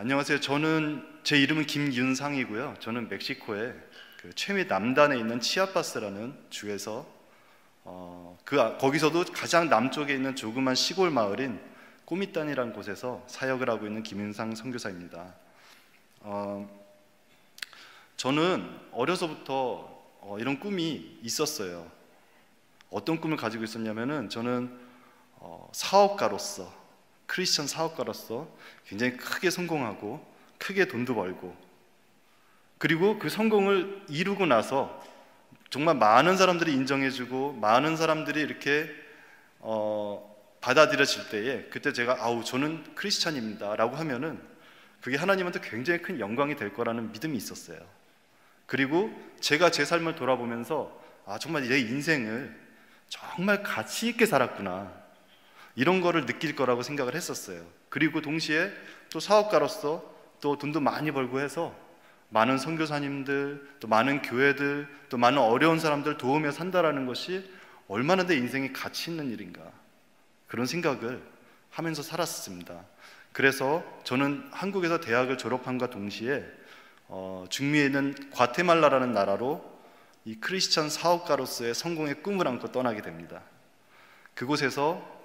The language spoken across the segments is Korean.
안녕하세요. 제 이름은 김윤상이고요. 저는 멕시코의 그 최미 남단에 있는 치아파스라는 주에서 거기서도 가장 남쪽에 있는 조그만 시골 마을인 꼬미단이라는 곳에서 사역을 하고 있는 김윤상 선교사입니다. 저는 어려서부터 이런 꿈이 있었어요. 어떤 꿈을 가지고 있었냐면은 저는 사업가로서, 크리스천 사업가로서 굉장히 크게 성공하고 크게 돈도 벌고, 그리고 그 성공을 이루고 나서 정말 많은 사람들이 인정해주고 많은 사람들이 이렇게 받아들여질 때에 그때 제가 저는 크리스찬입니다 라고 하면은 그게 하나님한테 굉장히 큰 영광이 될 거라는 믿음이 있었어요. 그리고 제가 제 삶을 돌아보면서 정말 내 인생을 정말 가치 있게 살았구나, 이런 거를 느낄 거라고 생각을 했었어요. 그리고 동시에 또 사업가로서 또 돈도 많이 벌고 해서 많은 선교사님들, 또 많은 교회들, 또 많은 어려운 사람들 도우며 산다라는 것이 얼마나 내 인생에 가치 있는 일인가, 그런 생각을 하면서 살았습니다. 그래서 저는 한국에서 대학을 졸업함과 동시에 중미에 있는 과테말라라는 나라로 이 크리스천 사업가로서의 성공의 꿈을 안고 떠나게 됩니다. 그곳에서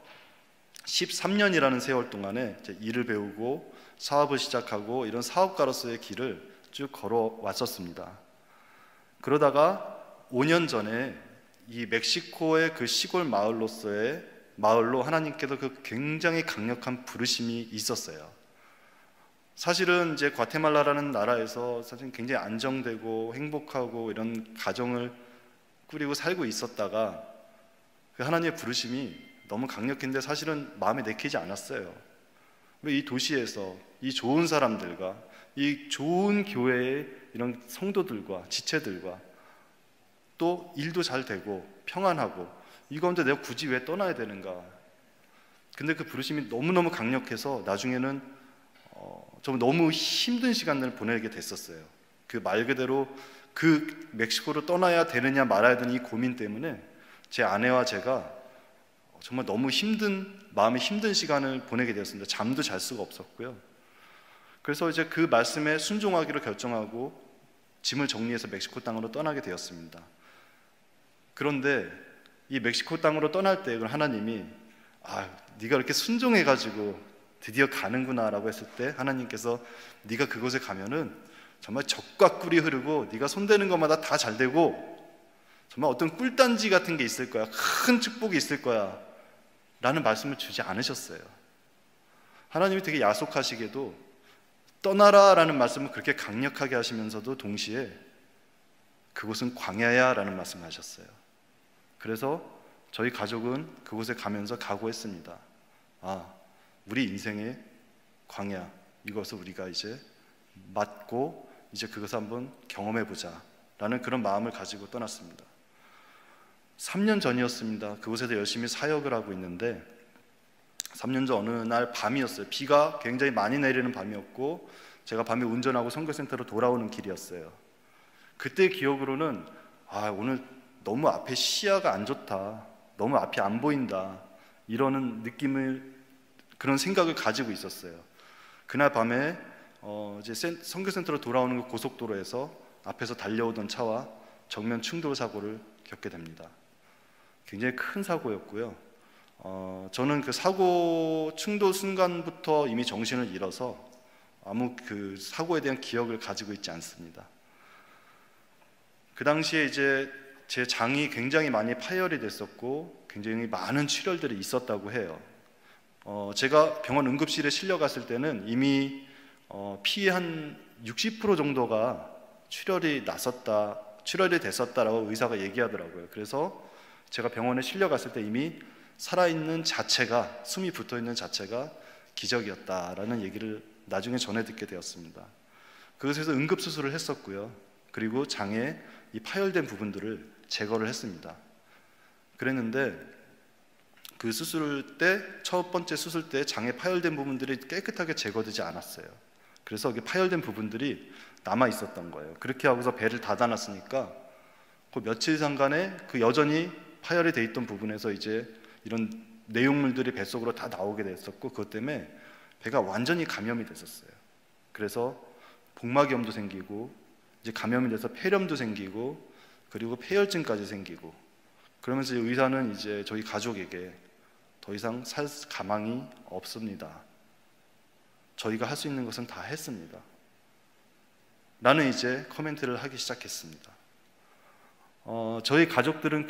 13년이라는 세월 동안에 일을 배우고 사업을 시작하고 이런 사업가로서의 길을 쭉 걸어왔었습니다. 그러다가 5년 전에 이 멕시코의 그 시골 마을로 하나님께서 그 굉장히 강력한 부르심이 있었어요. 사실은 이제 과테말라라는 나라에서 사실 굉장히 안정되고 행복하고 이런 가정을 꾸리고 살고 있었다가 그 하나님의 부르심이 너무 강력했는데 사실은 마음에 내키지 않았어요. 이 도시에서 이 좋은 사람들과 이 좋은 교회의 이런 성도들과 지체들과 또 일도 잘 되고 평안하고 이 가운데 내가 굳이 왜 떠나야 되는가. 근데 그 부르심이 너무너무 강력해서 나중에는 좀 너무 힘든 시간을 보내게 됐었어요. 그 말 그대로 그 멕시코로 떠나야 되느냐 말아야 되느냐 이 고민 때문에 제 아내와 제가 정말 너무 마음이 힘든 시간을 보내게 되었습니다. 잠도 잘 수가 없었고요. 그래서 이제 그 말씀에 순종하기로 결정하고 짐을 정리해서 멕시코 땅으로 떠나게 되었습니다. 그런데 이 멕시코 땅으로 떠날 때 하나님이 네가 이렇게 순종해가지고 드디어 가는구나 라고 했을 때 하나님께서 네가 그곳에 가면은 정말 젖과 꿀이 흐르고 네가 손대는 것마다 다 잘 되고 정말 어떤 꿀단지 같은 게 있을 거야, 큰 축복이 있을 거야 라는 말씀을 주지 않으셨어요. 하나님이 되게 야속하시게도 떠나라 라는 말씀을 그렇게 강력하게 하시면서도 동시에 그곳은 광야야 라는 말씀을 하셨어요. 그래서 저희 가족은 그곳에 가면서 각오했습니다. 우리 인생의 광야, 이것을 우리가 이제 맞고 이제 그것을 한번 경험해보자 라는 그런 마음을 가지고 떠났습니다. 3년 전이었습니다. 그곳에서 열심히 사역을 하고 있는데 3년 전 어느 날 밤이었어요. 비가 굉장히 많이 내리는 밤이었고 제가 밤에 운전하고 선교센터로 돌아오는 길이었어요. 그때 기억으로는 오늘 너무 앞에 시야가 안 좋다, 너무 앞이 안 보인다, 이러는 그런 생각을 가지고 있었어요. 그날 밤에 이제 선교센터로 돌아오는 그 고속도로에서 앞에서 달려오던 차와 정면 충돌 사고를 겪게 됩니다. 굉장히 큰 사고였고요. 저는 그 사고 충돌 순간부터 이미 정신을 잃어서 아무 그 사고에 대한 기억을 가지고 있지 않습니다. 그 당시에 이제 제 장이 굉장히 많이 파열이 됐었고 굉장히 많은 출혈들이 있었다고 해요. 제가 병원 응급실에 실려갔을 때는 이미 피의 한 60% 정도가 출혈이 됐었다라고 의사가 얘기하더라고요. 그래서 제가 병원에 실려갔을 때 이미 살아있는 자체가, 숨이 붙어있는 자체가 기적이었다라는 얘기를 나중에 전해 듣게 되었습니다. 그것에서 응급수술을 했었고요. 그리고 장에 이 파열된 부분들을 제거를 했습니다. 그랬는데 그 첫 번째 수술 때 장에 파열된 부분들이 깨끗하게 제거되지 않았어요. 그래서 이게 파열된 부분들이 남아 있었던 거예요. 그렇게 하고서 배를 닫아놨으니까 그 며칠간에 그 여전히 파열이 돼 있던 부분에서 이제 이런 내용물들이 뱃속으로 다 나오게 됐었고 그것 때문에 배가 완전히 감염이 됐었어요. 그래서 복막염도 생기고 이제 감염이 돼서 폐렴도 생기고 그리고 폐혈증까지 생기고, 그러면서 의사는 이제 저희 가족에게 더 이상 살 가망이 없습니다. 저희가 할 수 있는 것은 다 했습니다. 나는 이제 코멘트를 하기 시작했습니다. 저희 가족들은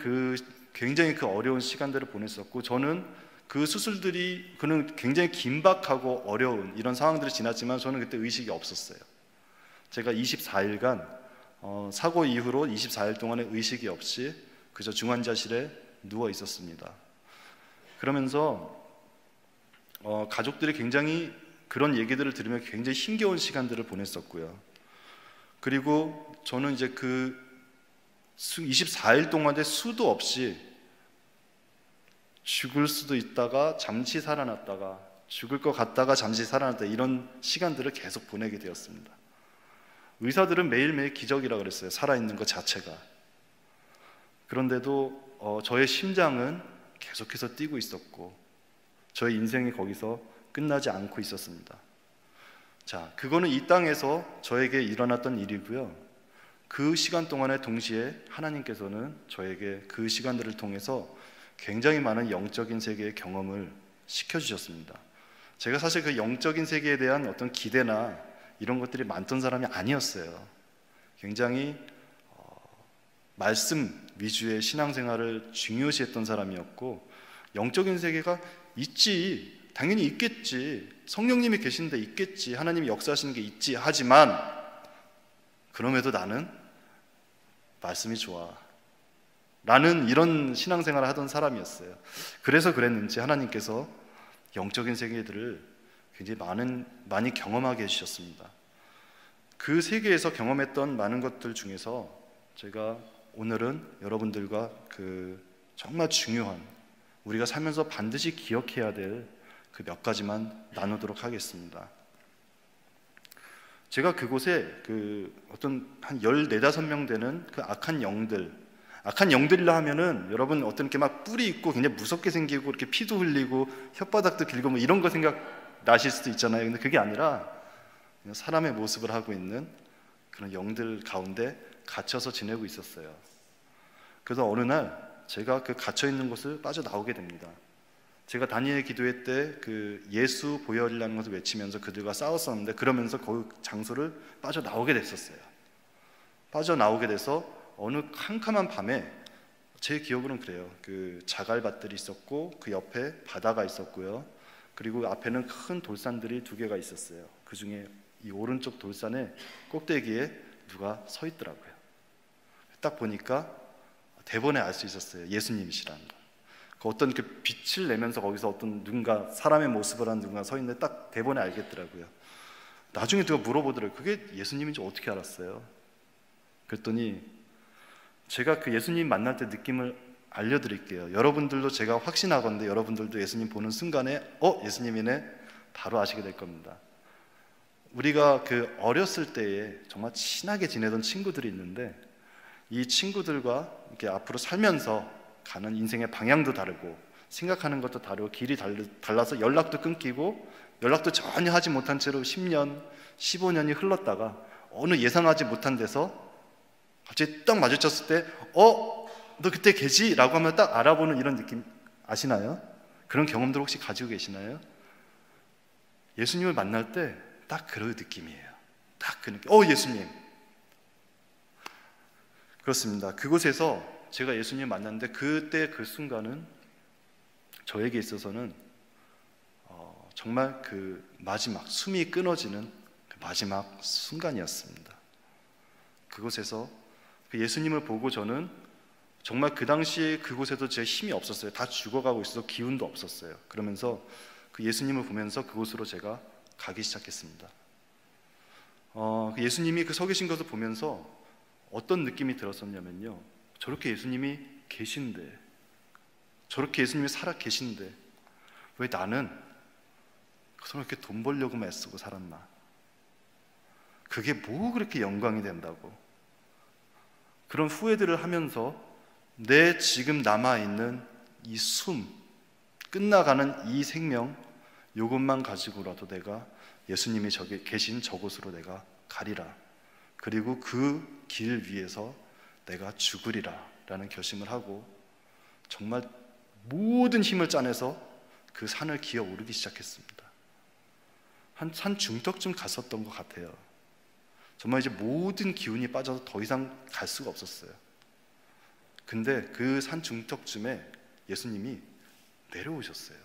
굉장히 그 어려운 시간들을 보냈었고, 저는 그 수술들이 그는 굉장히 긴박하고 어려운 이런 상황들을 지났지만 저는 그때 의식이 없었어요. 제가 24일간 사고 이후로 24일 동안의 의식이 없이 그저 중환자실에 누워 있었습니다. 그러면서 가족들이 굉장히 그런 얘기들을 들으며 굉장히 힘겨운 시간들을 보냈었고요. 그리고 저는 이제 그 24일 동안의 수도 없이 죽을 수도 있다가 잠시 살아났다가 죽을 것 같다가 잠시 살아났다, 이런 시간들을 계속 보내게 되었습니다. 의사들은 매일매일 기적이라 그랬어요. 살아있는 것 자체가. 그런데도 저의 심장은 계속해서 뛰고 있었고 저의 인생이 거기서 끝나지 않고 있었습니다. 자, 그거는 이 땅에서 저에게 일어났던 일이고요. 그 시간 동안에 동시에 하나님께서는 저에게 그 시간들을 통해서 굉장히 많은 영적인 세계의 경험을 시켜주셨습니다. 제가 사실 그 영적인 세계에 대한 어떤 기대나 이런 것들이 많던 사람이 아니었어요. 굉장히 말씀 위주의 신앙생활을 중요시했던 사람이었고, 영적인 세계가 있지, 당연히 있겠지, 성령님이 계신데 있겠지, 하나님이 역사하시는 게 있지, 하지만 그럼에도 나는 말씀이 좋아 라는 이런 신앙생활을 하던 사람이었어요. 그래서 그랬는지 하나님께서 영적인 세계들을 굉장히 많이 경험하게 해주셨습니다. 그 세계에서 경험했던 많은 것들 중에서 제가 오늘은 여러분들과 정말 중요한, 우리가 살면서 반드시 기억해야 될 그 몇 가지만 나누도록 하겠습니다. 제가 그곳에 어떤 한 14, 15명 되는 그 악한 영들이라 하면은 여러분 어떤 이렇게 막 뿔이 있고 굉장히 무섭게 생기고 이렇게 피도 흘리고 혓바닥도 길고 뭐 이런 거 생각나실 수도 있잖아요. 근데 그게 아니라 그냥 사람의 모습을 하고 있는 그런 영들 가운데 갇혀서 지내고 있었어요. 그래서 어느 날 제가 그 갇혀 있는 곳을 빠져나오게 됩니다. 제가 다니엘 기도회 때 그 예수 보혈이라는 것을 외치면서 그들과 싸웠었는데, 그러면서 그 장소를 빠져나오게 됐었어요. 빠져나오게 돼서 어느 캄캄한 밤에, 제 기억으로는 그래요, 그 자갈밭들이 있었고 그 옆에 바다가 있었고요. 그리고 앞에는 큰 돌산들이 2개가 있었어요. 그 중에 이 오른쪽 돌산의 꼭대기에 누가 서 있더라고요. 딱 보니까 대번에 알 수 있었어요. 예수님이시라는 거. 어떤 그 빛을 내면서 거기서 어떤 누군가, 사람의 모습을 한 누군가 서 있는데 딱 대번에 알겠더라고요. 나중에 누가 물어보더라고요. 그게 예수님인지 어떻게 알았어요? 그랬더니 제가 그 예수님 만날 때 느낌을 알려드릴게요. 여러분들도 제가 확신하건대 여러분들도 예수님 보는 순간에 예수님이네, 바로 아시게 될 겁니다. 우리가 그 어렸을 때에 정말 친하게 지내던 친구들이 있는데, 이 친구들과 이렇게 앞으로 살면서 가는 인생의 방향도 다르고 생각하는 것도 다르고 길이 달라서 연락도 끊기고 연락도 전혀 하지 못한 채로 10년, 15년이 흘렀다가 어느 예상하지 못한 데서 갑자기 딱 마주쳤을 때 너 그때 걔지? 라고 하면 딱 알아보는 이런 느낌 아시나요? 그런 경험들 혹시 가지고 계시나요? 예수님을 만날 때 딱 그런 느낌이에요. 딱 그 느낌. 예수님. 그렇습니다. 그곳에서 제가 예수님 만났는데, 그때 그 순간은 저에게 있어서는 정말 그 마지막, 숨이 끊어지는 그 마지막 순간이었습니다. 그곳에서 그 예수님을 보고 저는 정말 그 당시에 그곳에도 제 힘이 없었어요. 다 죽어가고 있어서 기운도 없었어요. 그러면서 그 예수님을 보면서 그곳으로 제가 가기 시작했습니다. 그 예수님이 그 서 계신 것을 보면서 어떤 느낌이 들었었냐면요, 저렇게 예수님이 계신데, 저렇게 예수님이 살아 계신데 왜 나는 그렇게 돈 벌려고만 애쓰고 살았나? 그게 뭐 그렇게 영광이 된다고? 그런 후회들을 하면서 내 지금 남아있는 이 숨, 끝나가는 이 생명, 이것만 가지고라도 내가 예수님이 저기 계신 저곳으로 내가 가리라. 그리고 그 길 위에서 내가 죽으리라 라는 결심을 하고 정말 모든 힘을 짜내서 그 산을 기어 오르기 시작했습니다. 한 산 중턱쯤 갔었던 것 같아요. 정말 이제 모든 기운이 빠져서 더 이상 갈 수가 없었어요. 근데 그 산 중턱쯤에 예수님이 내려오셨어요.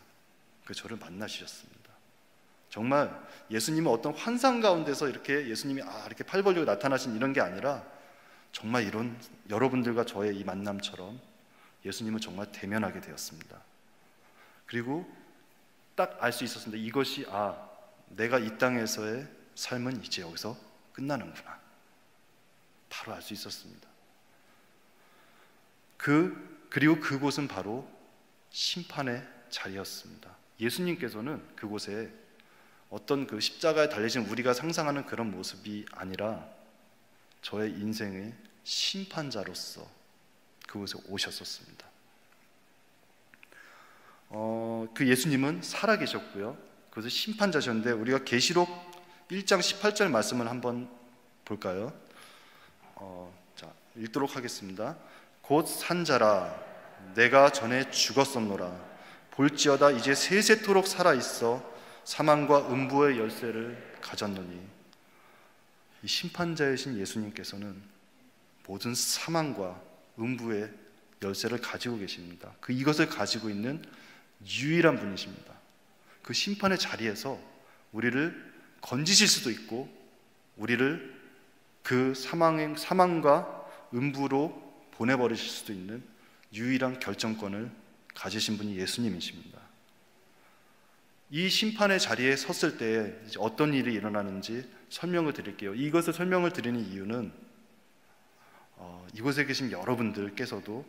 그 저를 만나주셨습니다. 정말 예수님은 어떤 환상 가운데서 이렇게 예수님이 이렇게 팔 벌리고 나타나신 이런 게 아니라 정말 이런 여러분들과 저의 이 만남처럼 예수님을 정말 대면하게 되었습니다. 그리고 딱 알 수 있었습니다. 이것이 내가 이 땅에서의 삶은 이제 여기서 끝나는구나. 바로 알 수 있었습니다. 그리고 그곳은 바로 심판의 자리였습니다. 예수님께서는 그곳에 어떤 그 십자가에 달려진 우리가 상상하는 그런 모습이 아니라 저의 인생의 심판자로서 그곳에 오셨었습니다. 그 예수님은 살아계셨고요. 그것은 심판자셨는데 우리가 계시록 1장 18절 말씀을 한번 볼까요? 자, 읽도록 하겠습니다. 곧 산자라 내가 전에 죽었었노라 볼지어다 이제 세세토록 살아있어 사망과 음부의 열쇠를 가졌노니. 이 심판자이신 예수님께서는 모든 사망과 음부의 열쇠를 가지고 계십니다. 이것을 가지고 있는 유일한 분이십니다. 그 심판의 자리에서 우리를 건지실 수도 있고 우리를 그 사망과 음부로 보내버리실 수도 있는 유일한 결정권을 가지신 분이 예수님이십니다. 이 심판의 자리에 섰을 때에 어떤 일이 일어나는지 설명을 드릴게요. 이것을 설명을 드리는 이유는 이곳에 계신 여러분들께서도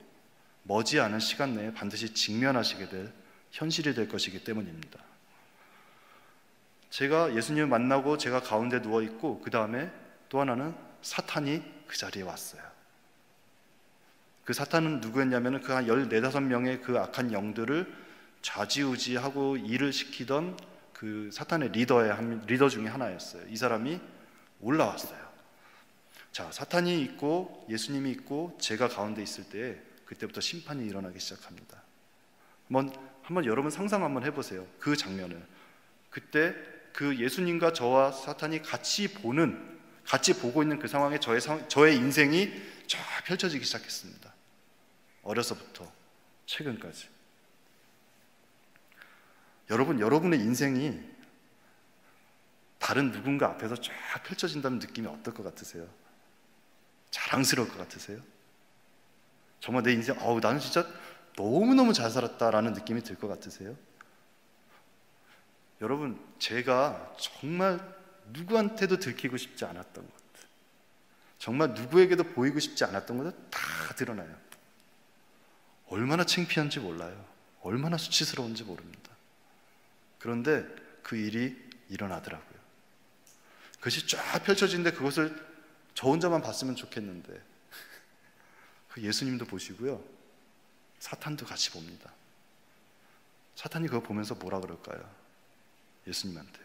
머지않은 시간 내에 반드시 직면하시게 될 현실이 될 것이기 때문입니다. 제가 예수님을 만나고 제가 가운데 누워있고 그 다음에 또 하나는 사탄이 그 자리에 왔어요. 그 사탄은 누구였냐면 그 한 14~15명의 그 악한 영들을 좌지우지하고 일을 시키던 그 사탄의 리더 중에 하나였어요. 이 사람이 올라왔어요. 자, 사탄이 있고 예수님이 있고 제가 가운데 있을 때 그때부터 심판이 일어나기 시작합니다. 한번 여러분 상상 한번 해보세요. 그 장면을. 그때 그 예수님과 저와 사탄이 같이 보고 있는 그 상황에 저의 인생이 쫙 펼쳐지기 시작했습니다. 어려서부터 최근까지. 여러분의 인생이 다른 누군가 앞에서 쫙 펼쳐진다는 느낌이 어떨 것 같으세요? 자랑스러울 것 같으세요? 정말 내 인생, 나는 진짜 너무너무 잘 살았다라는 느낌이 들 것 같으세요? 여러분, 제가 정말 누구한테도 들키고 싶지 않았던 것, 정말 누구에게도 보이고 싶지 않았던 것들 다 드러나요. 얼마나 창피한지 몰라요. 얼마나 수치스러운지 모릅니다. 그런데 그 일이 일어나더라고요. 그것이 쫙 펼쳐지는데 그것을 저 혼자만 봤으면 좋겠는데 그 예수님도 보시고요, 사탄도 같이 봅니다. 사탄이 그거 보면서 뭐라 그럴까요? 예수님한테,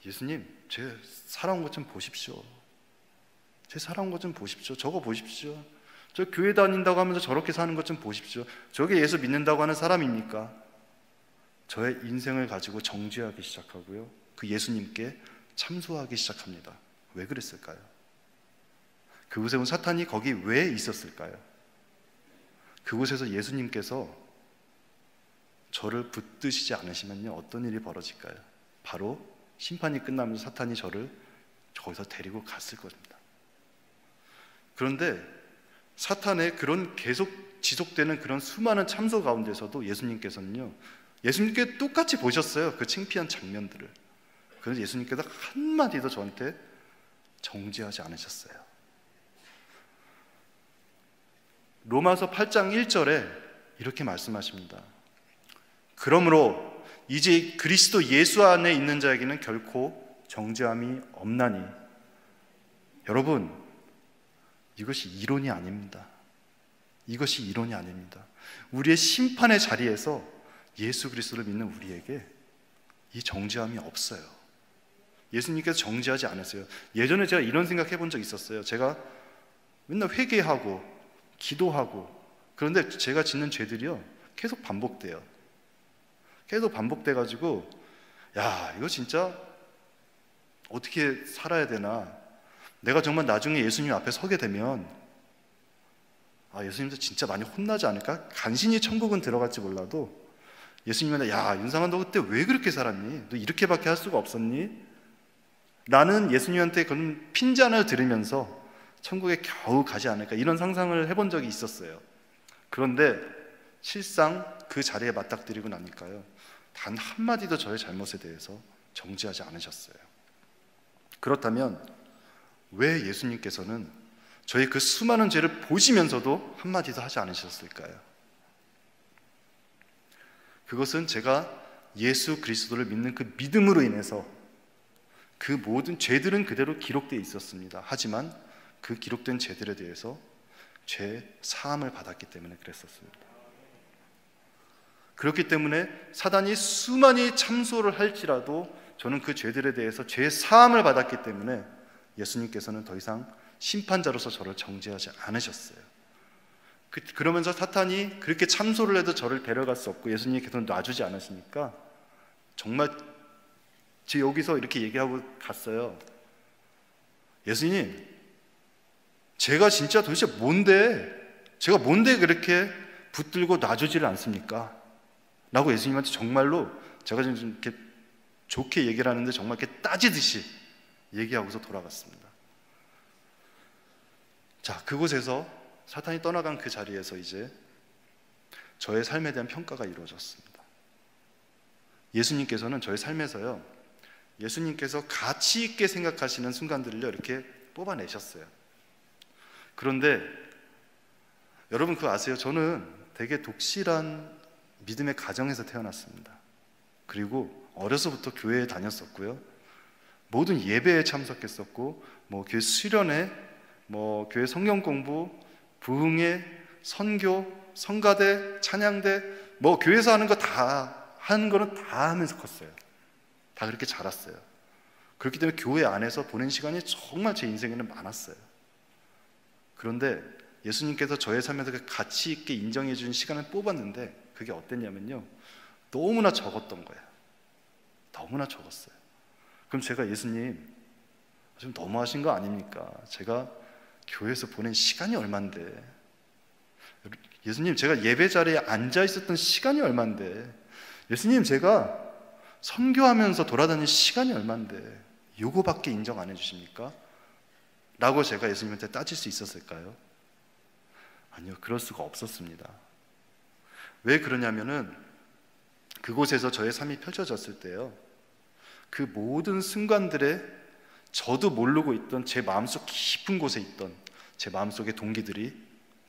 예수님, 제 살아온 것 좀 보십시오. 제 살아온 것 좀 보십시오. 저거 보십시오. 저 교회 다닌다고 하면서 저렇게 사는 것 좀 보십시오. 저게 예수 믿는다고 하는 사람입니까? 저의 인생을 가지고 정죄하기 시작하고요, 그 예수님께 참소하기 시작합니다. 왜 그랬을까요? 그곳에 온 사탄이 거기 왜 있었을까요? 그곳에서 예수님께서 저를 붙드시지 않으시면요, 어떤 일이 벌어질까요? 바로 심판이 끝나면서 사탄이 저를 거기서 데리고 갔을 겁니다. 그런데 사탄의 그런 계속 지속되는 그런 수많은 참소 가운데서도 예수님께서는요, 예수님께 똑같이 보셨어요. 그 창피한 장면들을. 그래서 예수님께서 한마디도 저한테 정죄하지 않으셨어요. 로마서 8장 1절에 이렇게 말씀하십니다. 그러므로 이제 그리스도 예수 안에 있는 자에게는 결코 정죄함이 없나니. 여러분, 이것이 이론이 아닙니다. 이것이 이론이 아닙니다. 우리의 심판의 자리에서 예수 그리스도를 믿는 우리에게 이 정죄함이 없어요. 예수님께서 정죄하지 않았어요. 예전에 제가 이런 생각 해본 적 있었어요. 제가 맨날 회개하고 기도하고, 그런데 제가 짓는 죄들이요 계속 반복돼요. 계속 반복돼가지고 야, 이거 진짜 어떻게 살아야 되나, 내가 정말 나중에 예수님 앞에 서게 되면 예수님도 진짜 많이 혼나지 않을까? 간신히 천국은 들어갈지 몰라도 예수님한테 야, 윤상아, 너 그때 왜 그렇게 살았니? 너 이렇게밖에 할 수가 없었니? 나는 예수님한테 그런 핀잔을 들으면서 천국에 겨우 가지 않을까, 이런 상상을 해본 적이 있었어요. 그런데 실상 그 자리에 맞닥뜨리고 나니까요, 단 한마디도 저의 잘못에 대해서 정죄하지 않으셨어요. 그렇다면 왜 예수님께서는 저의 그 수많은 죄를 보시면서도 한마디도 하지 않으셨을까요? 그것은 제가 예수 그리스도를 믿는 그 믿음으로 인해서 그 모든 죄들은 그대로 기록되어 있었습니다. 하지만 그 기록된 죄들에 대해서 죄 사함을 받았기 때문에 그랬었습니다. 그렇기 때문에 사단이 수많이 참소를 할지라도 저는 그 죄들에 대해서 죄 사함을 받았기 때문에 예수님께서는 더 이상 심판자로서 저를 정죄하지 않으셨어요. 그러면서 사탄이 그렇게 참소를 해도 저를 데려갈 수 없고 예수님께서는 놔주지 않으시니까 정말 제 여기서 이렇게 얘기하고 갔어요. 예수님, 제가 진짜 도대체 제가 뭔데 그렇게 붙들고 놔주지를 않습니까? 라고 예수님한테 정말로, 제가 좀 이렇게 좋게 얘기를 하는데 정말 이렇게 따지듯이 얘기하고서 돌아갔습니다. 자, 그곳에서 사탄이 떠나간 그 자리에서 이제 저의 삶에 대한 평가가 이루어졌습니다. 예수님께서는 저의 삶에서요, 예수님께서 가치 있게 생각하시는 순간들을요 이렇게 뽑아내셨어요. 그런데 여러분 그거 아세요? 저는 되게 독실한 믿음의 가정에서 태어났습니다. 그리고 어려서부터 교회에 다녔었고요, 모든 예배에 참석했었고, 교회 수련회, 교회 성경 공부, 부흥회, 선교, 성가대, 찬양대, 교회에서 하는 거 다 하는 거는 다 하면서 컸어요. 다 그렇게 자랐어요. 그렇기 때문에 교회 안에서 보낸 시간이 정말 제 인생에는 많았어요. 그런데 예수님께서 저의 삶에서 그 가치 있게 인정해 주신 시간을 뽑았는데 그게 어땠냐면요, 너무나 적었던 거예요. 너무나 적었어요. 그럼 제가 예수님, 좀 너무하신 거 아닙니까? 제가 교회에서 보낸 시간이 얼만데, 예수님 제가 예배 자리에 앉아 있었던 시간이 얼만데, 예수님 제가 선교하면서 돌아다닌 시간이 얼만데 요거밖에 인정 안 해주십니까? 라고 제가 예수님한테 따질 수 있었을까요? 아니요, 그럴 수가 없었습니다. 왜 그러냐면은 그곳에서 저의 삶이 펼쳐졌을 때요, 그 모든 순간들에 저도 모르고 있던 제 마음속 깊은 곳에 있던 제 마음속의 동기들이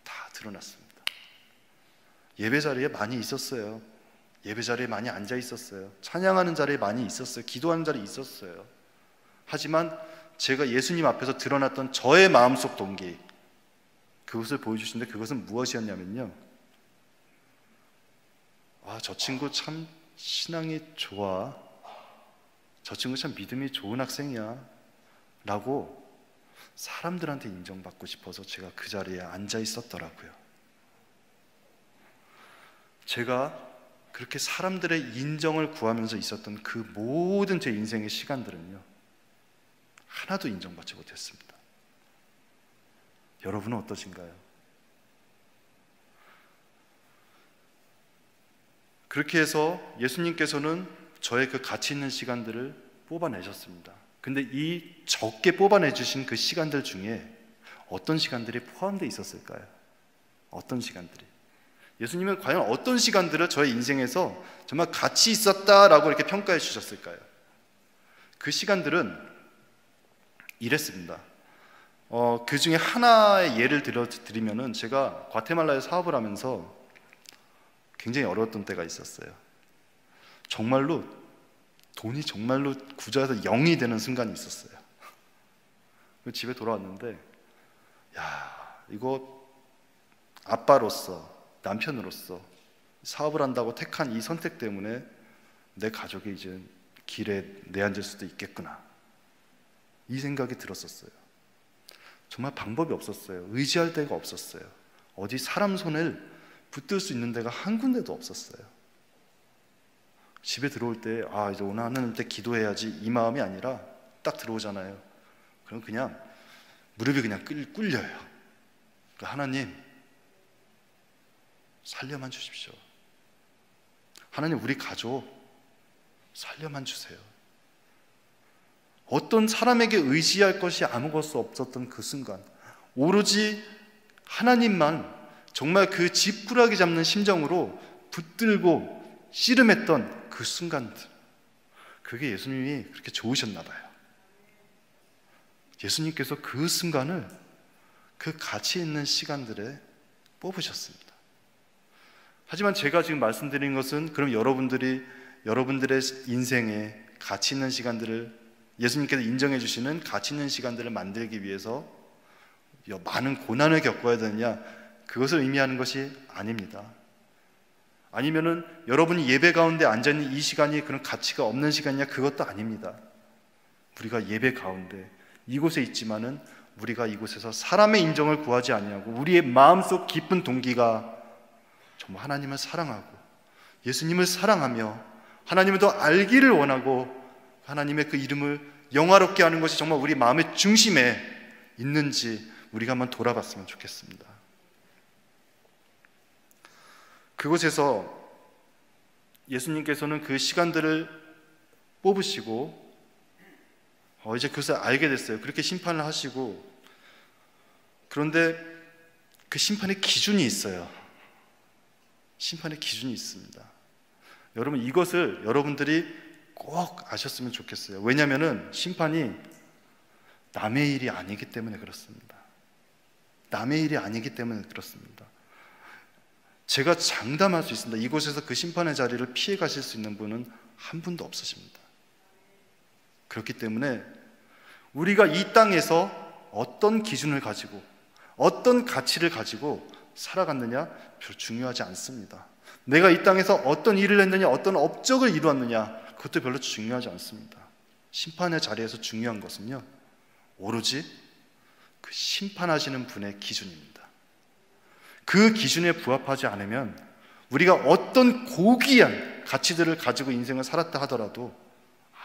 다 드러났습니다. 예배 자리에 많이 있었어요. 예배 자리에 많이 앉아 있었어요. 찬양하는 자리에 많이 있었어요. 기도하는 자리에 있었어요. 하지만 제가 예수님 앞에서 드러났던 저의 마음속 동기, 그것을 보여주시는데 그것은 무엇이었냐면요, 저 친구 참 신앙이 좋아, 저 친구 참 믿음이 좋은 학생이야 라고 사람들한테 인정받고 싶어서 제가 그 자리에 앉아 있었더라고요. 제가 그렇게 사람들의 인정을 구하면서 있었던 그 모든 제 인생의 시간들은요, 하나도 인정받지 못했습니다. 여러분은 어떠신가요? 그렇게 해서 예수님께서는 저의 그 가치 있는 시간들을 뽑아내셨습니다. 근데 이 적게 뽑아내주신 그 시간들 중에 어떤 시간들이 포함되어 있었을까요? 어떤 시간들이? 예수님은 과연 어떤 시간들을 저의 인생에서 정말 가치 있었다라고 이렇게 평가해 주셨을까요? 그 시간들은 이랬습니다. 그 중에 하나의 예를 드리면은, 제가 과테말라에 사업을 하면서 굉장히 어려웠던 때가 있었어요. 정말로 돈이 정말로 구자에서 0이 되는 순간이 있었어요. 집에 돌아왔는데, 이거 아빠로서, 남편으로서 사업을 한다고 택한 이 선택 때문에 내 가족이 이제 길에 내앉을 수도 있겠구나, 이 생각이 들었었어요. 정말 방법이 없었어요. 의지할 데가 없었어요. 어디 사람 손을 붙들 수 있는 데가 한 군데도 없었어요. 집에 들어올 때 이제 오늘 하나님께 기도해야지, 이 마음이 아니라 딱 들어오잖아요. 그럼 그냥 무릎이 그냥 꿇려요. 그러니까 하나님, 살려만 주십시오. 하나님, 우리 가족 살려만 주세요. 어떤 사람에게 의지할 것이 아무것도 없었던 그 순간, 오로지 하나님만 정말 그 지푸라기 잡는 심정으로 붙들고 씨름했던 그 순간들, 그게 예수님이 그렇게 좋으셨나 봐요. 예수님께서 그 순간을 그 가치 있는 시간들에 뽑으셨습니다. 하지만 제가 지금 말씀드린 것은, 그럼 여러분들의 인생에 가치 있는 시간들을, 예수님께서 인정해 주시는 가치 있는 시간들을 만들기 위해서 많은 고난을 겪어야 되느냐, 그것을 의미하는 것이 아닙니다. 아니면은 여러분이 예배 가운데 앉아있는 이 시간이 그런 가치가 없는 시간이냐, 그것도 아닙니다. 우리가 예배 가운데 이곳에 있지만은 우리가 이곳에서 사람의 인정을 구하지 아니하고 우리의 마음속 깊은 동기가 정말 하나님을 사랑하고 예수님을 사랑하며 하나님을 더 알기를 원하고 하나님의 그 이름을 영화롭게 하는 것이 정말 우리 마음의 중심에 있는지 우리가 한번 돌아봤으면 좋겠습니다. 그곳에서 예수님께서는 그 시간들을 뽑으시고 이제 그것을 알게 됐어요. 그렇게 심판을 하시고, 그런데 그 심판의 기준이 있어요. 심판의 기준이 있습니다. 여러분, 이것을 여러분들이 꼭 아셨으면 좋겠어요. 왜냐하면 심판이 남의 일이 아니기 때문에 그렇습니다. 남의 일이 아니기 때문에 그렇습니다. 제가 장담할 수 있습니다. 이곳에서 그 심판의 자리를 피해 가실 수 있는 분은 한 분도 없으십니다. 그렇기 때문에 우리가 이 땅에서 어떤 기준을 가지고 어떤 가치를 가지고 살아갔느냐 별로 중요하지 않습니다. 내가 이 땅에서 어떤 일을 했느냐, 어떤 업적을 이루었느냐, 그것도 별로 중요하지 않습니다. 심판의 자리에서 중요한 것은요, 오로지 그 심판하시는 분의 기준입니다. 그 기준에 부합하지 않으면 우리가 어떤 고귀한 가치들을 가지고 인생을 살았다 하더라도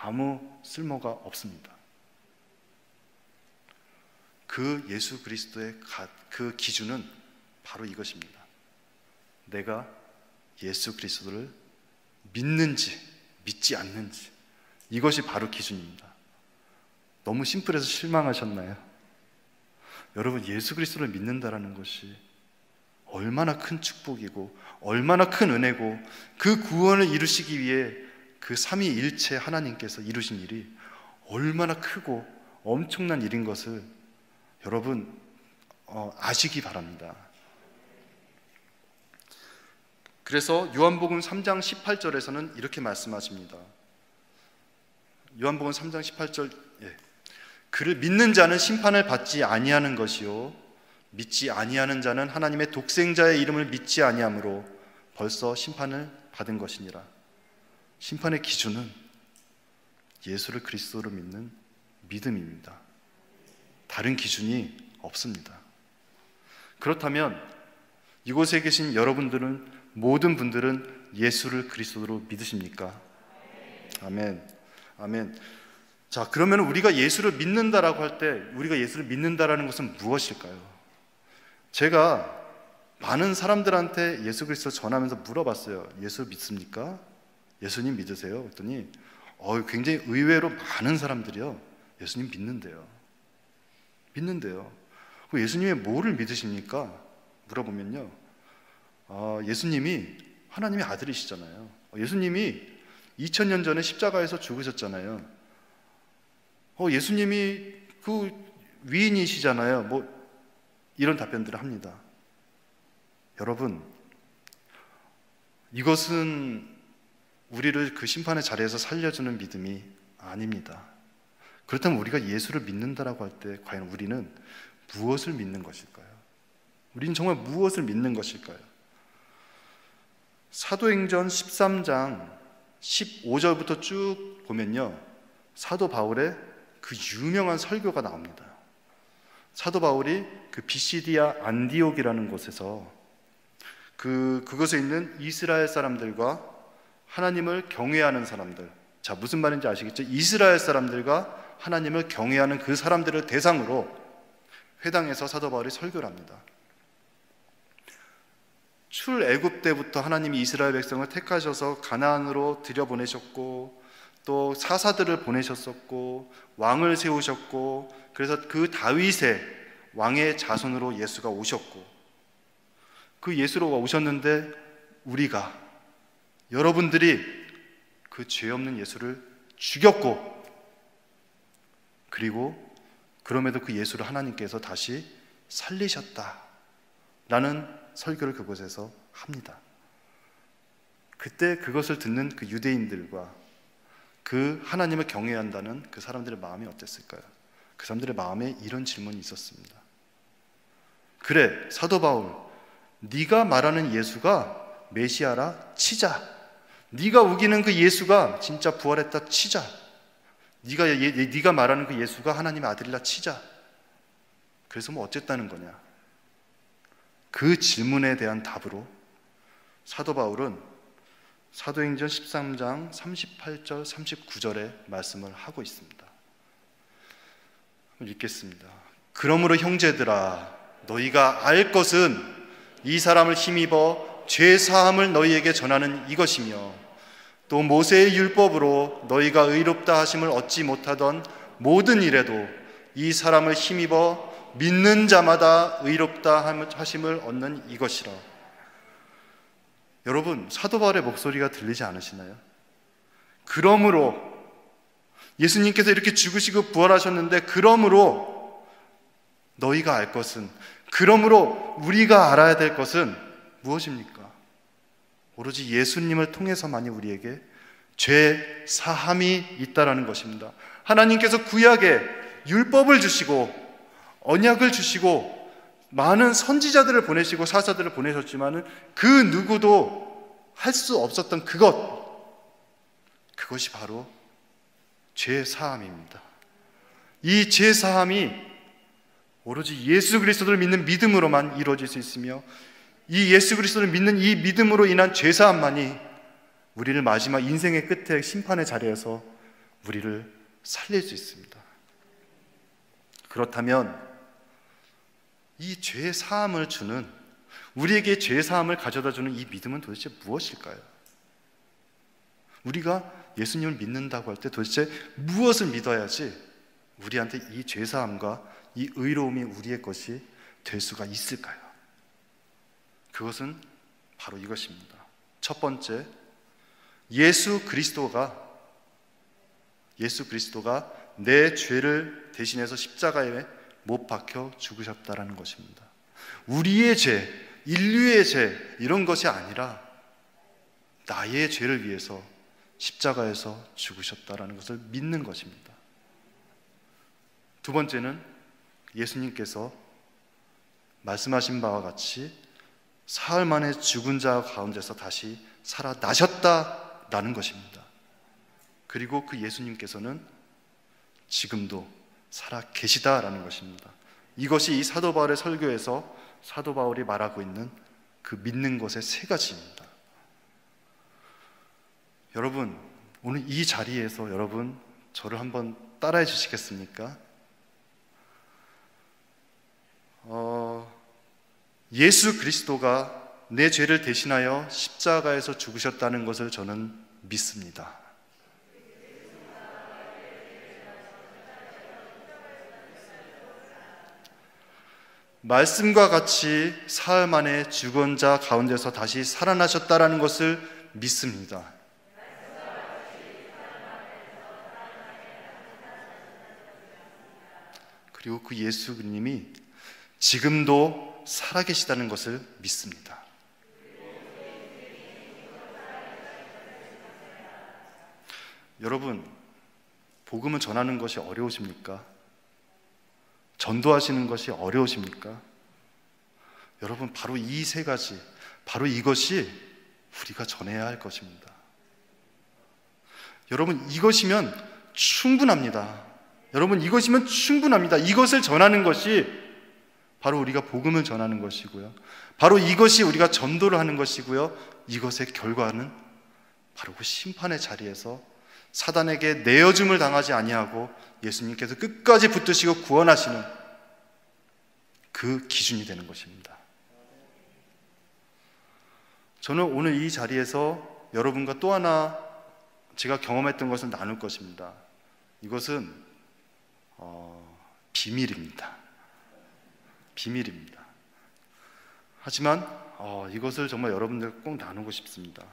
아무 쓸모가 없습니다. 그 예수 그리스도의 그 기준은 바로 이것입니다. 내가 예수 그리스도를 믿는지 믿지 않는지, 이것이 바로 기준입니다. 너무 심플해서 실망하셨나요? 여러분, 예수 그리스도를 믿는다라는 것이 얼마나 큰 축복이고 얼마나 큰 은혜고, 그 구원을 이루시기 위해 그 삼위일체 하나님께서 이루신 일이 얼마나 크고 엄청난 일인 것을 여러분 아시기 바랍니다. 그래서 요한복음 3장 18절에서는 이렇게 말씀하십니다. 요한복음 3장 18절, 그를 믿는 자는 심판을 받지 아니하는 것이요 믿지 아니하는 자는 하나님의 독생자의 이름을 믿지 아니하므로 벌써 심판을 받은 것이니라. 심판의 기준은 예수를 그리스도로 믿는 믿음입니다. 다른 기준이 없습니다. 그렇다면 이곳에 계신 여러분들은, 모든 분들은 예수를 그리스도로 믿으십니까? 아멘. 아멘. 자, 그러면 우리가 예수를 믿는다라고 할 때 우리가 예수를 믿는다라는 것은 무엇일까요? 제가 많은 사람들한테 예수 그리스도 전하면서 물어봤어요. 예수 믿습니까? 예수님 믿으세요? 그랬더니 굉장히 의외로 많은 사람들이요, 예수님 믿는데요. 예수님의 뭐를 믿으십니까? 물어보면요, 예수님이 하나님의 아들이시잖아요. 예수님이 2000년 전에 십자가에서 죽으셨잖아요. 예수님이 그 위인이시잖아요. 이런 답변들을 합니다. 여러분, 이것은 우리를 그 심판의 자리에서 살려주는 믿음이 아닙니다. 그렇다면 우리가 예수를 믿는다라고 할 때 과연 우리는 무엇을 믿는 것일까요? 우리는 정말 무엇을 믿는 것일까요? 사도행전 13장 15절부터 쭉 보면요, 사도 바울의 그 유명한 설교가 나옵니다. 사도 바울이 그 비시디아 안디옥이라는 곳에서 그곳에 있는 이스라엘 사람들과 하나님을 경외하는 사람들, 자, 무슨 말인지 아시겠죠? 이스라엘 사람들과 하나님을 경외하는 그 사람들을 대상으로 회당에서 사도 바울이 설교를 합니다. 출애굽 때부터 하나님이 이스라엘 백성을 택하셔서 가나안으로 들여보내셨고, 또 사사들을 보내셨었고, 왕을 세우셨고, 그래서 그 다윗의 왕의 자손으로 예수가 오셨고, 그 예수가 오셨는데 우리가, 여러분들이 그 죄 없는 예수를 죽였고, 그리고 그럼에도 그 예수를 하나님께서 다시 살리셨다라는 설교를 그곳에서 합니다. 그때 그것을 듣는 그 유대인들과 그 하나님을 경외한다는 그 사람들의 마음이 어땠을까요? 그 사람들의 마음에 이런 질문이 있었습니다. 그래, 사도 바울, 네가 말하는 예수가 메시아라 치자. 네가 우기는 그 예수가 진짜 부활했다 치자. 네가 말하는 그 예수가 하나님의 아들이라 치자. 그래서 뭐 어쨌다는 거냐? 그 질문에 대한 답으로 사도 바울은 사도행전 13장 38절 39절의 말씀을 하고 있습니다. 읽겠습니다. 그러므로 형제들아, 너희가 알 것은 이 사람을 힘입어 죄 사함을 너희에게 전하는 이것이며, 또 모세의 율법으로 너희가 의롭다 하심을 얻지 못하던 모든 일에도 이 사람을 힘입어 믿는 자마다 의롭다 하심을 얻는 이것이라. 여러분, 사도 바울의 목소리가 들리지 않으시나요? 그러므로 예수님께서 이렇게 죽으시고 부활하셨는데, 그러므로 너희가 알 것은, 그러므로 우리가 알아야 될 것은 무엇입니까? 오로지 예수님을 통해서만이 우리에게 죄 사함이 있다라는 것입니다. 하나님께서 구약에 율법을 주시고 언약을 주시고 많은 선지자들을 보내시고 사사들을 보내셨지만은 그 누구도 할 수 없었던 그것이 바로 죄 사함입니다. 이 죄 사함이 오로지 예수 그리스도를 믿는 믿음으로만 이루어질 수 있으며, 이 예수 그리스도를 믿는 이 믿음으로 인한 죄 사함만이 우리를 마지막 인생의 끝에 심판의 자리에서 우리를 살릴 수 있습니다. 그렇다면 이 죄 사함을 주는, 우리에게 죄 사함을 가져다 주는 이 믿음은 도대체 무엇일까요? 우리가 예수님을 믿는다고 할 때 도대체 무엇을 믿어야지 우리한테 이 죄 사함과 이 의로움이 우리의 것이 될 수가 있을까요? 그것은 바로 이것입니다. 첫 번째, 예수 그리스도가 내 죄를 대신해서 십자가에 못 박혀 죽으셨다라는 것입니다. 우리의 죄, 인류의 죄, 이런 것이 아니라 나의 죄를 위해서 십자가에서 죽으셨다라는 것을 믿는 것입니다. 두 번째는 예수님께서 말씀하신 바와 같이 사흘 만에 죽은 자 가운데서 다시 살아나셨다라는 것입니다. 그리고 그 예수님께서는 지금도 살아 계시다라는 것입니다. 이것이 이 사도 바울의 설교에서 사도 바울이 말하고 있는 그 믿는 것의 세 가지입니다. 여러분, 오늘 이 자리에서 여러분 저를 한번 따라해 주시겠습니까? 예수 그리스도가 내 죄를 대신하여 십자가에서 죽으셨다는 것을 저는 믿습니다. 말씀과 같이 사흘 만에 죽은 자 가운데서 다시 살아나셨다는 것을 믿습니다. 그리고 그 예수님이 지금도 살아계시다는 것을 믿습니다. 여러분, 복음을 전하는 것이 어려우십니까? 전도하시는 것이 어려우십니까? 여러분, 바로 이 세 가지, 바로 이것이 우리가 전해야 할 것입니다. 여러분, 이것이면 충분합니다. 여러분, 이것이면 충분합니다. 이것을 전하는 것이 바로 우리가 복음을 전하는 것이고요, 바로 이것이 우리가 전도를 하는 것이고요, 이것의 결과는 바로 그 심판의 자리에서 사단에게 내어줌을 당하지 아니하고 예수님께서 끝까지 붙드시고 구원하시는 그 기준이 되는 것입니다. 저는 오늘 이 자리에서 여러분과 또 하나 제가 경험했던 것을 나눌 것입니다. 이것은 비밀입니다. 비밀입니다. 하지만 이것을 정말 여러분들과 꼭 나누고 싶습니다.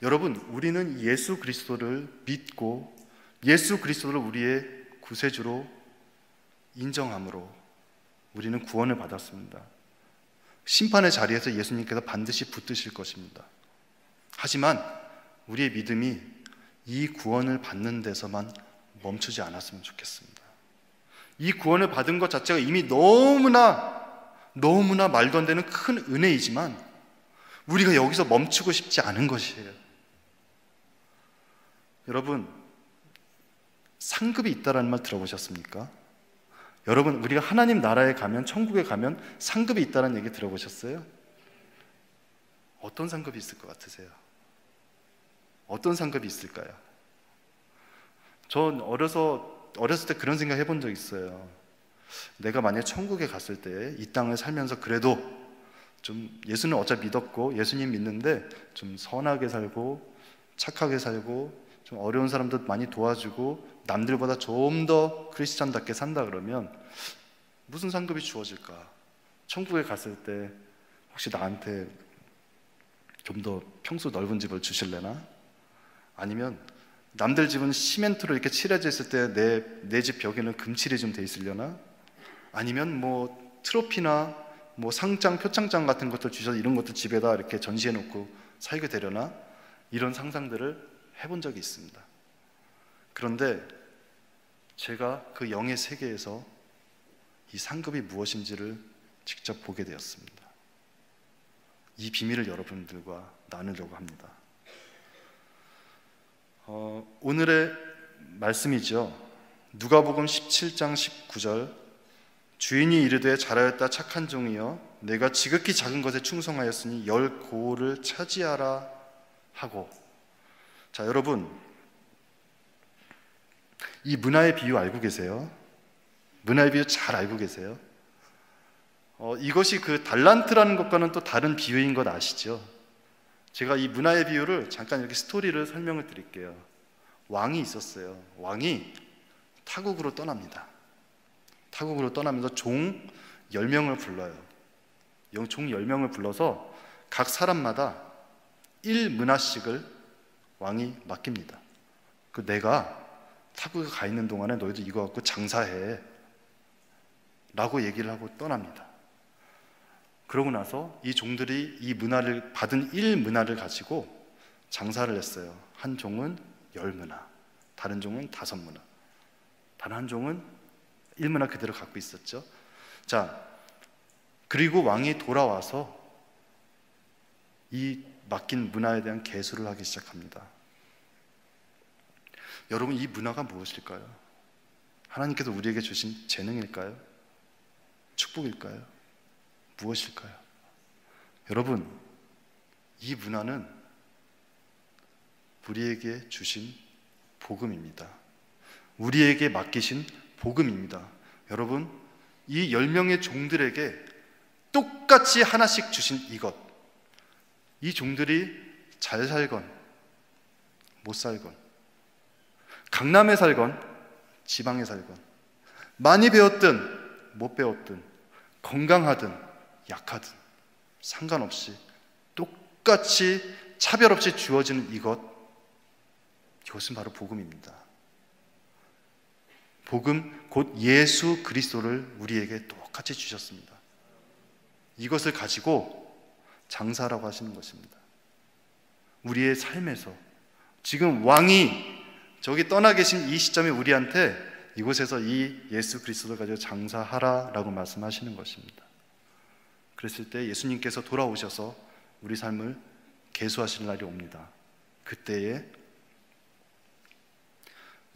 여러분, 우리는 예수 그리스도를 믿고 예수 그리스도를 우리의 구세주로 인정함으로 우리는 구원을 받았습니다. 심판의 자리에서 예수님께서 반드시 붙드실 것입니다. 하지만 우리의 믿음이 이 구원을 받는 데서만 멈추지 않았으면 좋겠습니다. 이 구원을 받은 것 자체가 이미 너무나 말도 안 되는 큰 은혜이지만 우리가 여기서 멈추고 싶지 않은 것이에요. 여러분, 상급이 있다라는 말 들어보셨습니까? 여러분, 우리가 하나님 나라에 가면, 천국에 가면 상급이 있다는 얘기 들어보셨어요? 어떤 상급이 있을 것 같으세요? 어떤 상급이 있을까요? 전 어렸을 때 그런 생각 해본 적 있어요. 내가 만약에 천국에 갔을 때 이 땅을 살면서 그래도 좀 예수는 어차피 믿었고 예수님 믿는데 좀 선하게 살고 착하게 살고 좀 어려운 사람도 많이 도와주고 남들보다 좀 더 크리스찬답게 산다 그러면 무슨 상급이 주어질까? 천국에 갔을 때 혹시 나한테 좀 더 평수 넓은 집을 주실래나? 아니면 남들 집은 시멘트로 이렇게 칠해져 있을 때 내 집 벽에는 금칠이 좀 돼 있으려나? 아니면 뭐 트로피나 뭐 상장, 표창장 같은 것들 주셔서 이런 것들 집에다 이렇게 전시해 놓고 살게 되려나? 이런 상상들을 해본 적이 있습니다. 그런데 제가 그 영의 세계에서 이 상급이 무엇인지를 직접 보게 되었습니다. 이 비밀을 여러분들과 나누려고 합니다. 오늘의 말씀이죠. 누가복음 17장 19절, 주인이 이르되 잘하였다 착한 종이여, 내가 지극히 작은 것에 충성하였으니 10고을을 차지하라 하고. 자, 여러분, 이 문화의 비유 알고 계세요? 문화의 비유 잘 알고 계세요? 이것이 그 달란트라는 것과는 또 다른 비유인 것 아시죠? 제가 이 문화의 비유를 잠깐 이렇게 스토리를 설명을 드릴게요. 왕이 있었어요. 왕이 타국으로 떠납니다. 타국으로 떠나면서 종 10명을 불러요. 종 10명을 불러서 각 사람마다 1문화씩을 왕이 맡깁니다. 내가 타국에 가 있는 동안에 너희도 이거 갖고 장사해 라고 얘기를 하고 떠납니다. 그러고 나서 이 종들이 이 문화를 받은 1문화를 가지고 장사를 했어요. 한 종은 10문화, 다른 종은 5문화, 다른 한 종은 1문화 그대로 갖고 있었죠. 자, 그리고 왕이 돌아와서 이 맡긴 문화에 대한 계수를 하기 시작합니다. 여러분, 이 문화가 무엇일까요? 하나님께서 우리에게 주신 재능일까요? 축복일까요? 무엇일까요? 여러분, 이 문화는 우리에게 주신 복음입니다. 우리에게 맡기신 복음입니다. 여러분, 이 10명의 종들에게 똑같이 하나씩 주신 이것, 이 종들이 잘 살건 못 살건, 강남에 살건 지방에 살건, 많이 배웠든 못 배웠든, 건강하든 약하든 상관없이 똑같이 차별 없이 주어지는 이것은 바로 복음입니다. 복음, 곧 예수 그리스도를 우리에게 똑같이 주셨습니다. 이것을 가지고 장사라고 하시는 것입니다. 우리의 삶에서 지금 왕이 저기 떠나 계신 이 시점에 우리한테 이곳에서 이 예수 그리스도를 가지고 장사하라라고 말씀하시는 것입니다. 그랬을 때 예수님께서 돌아오셔서 우리 삶을 계수하실 날이 옵니다. 그때에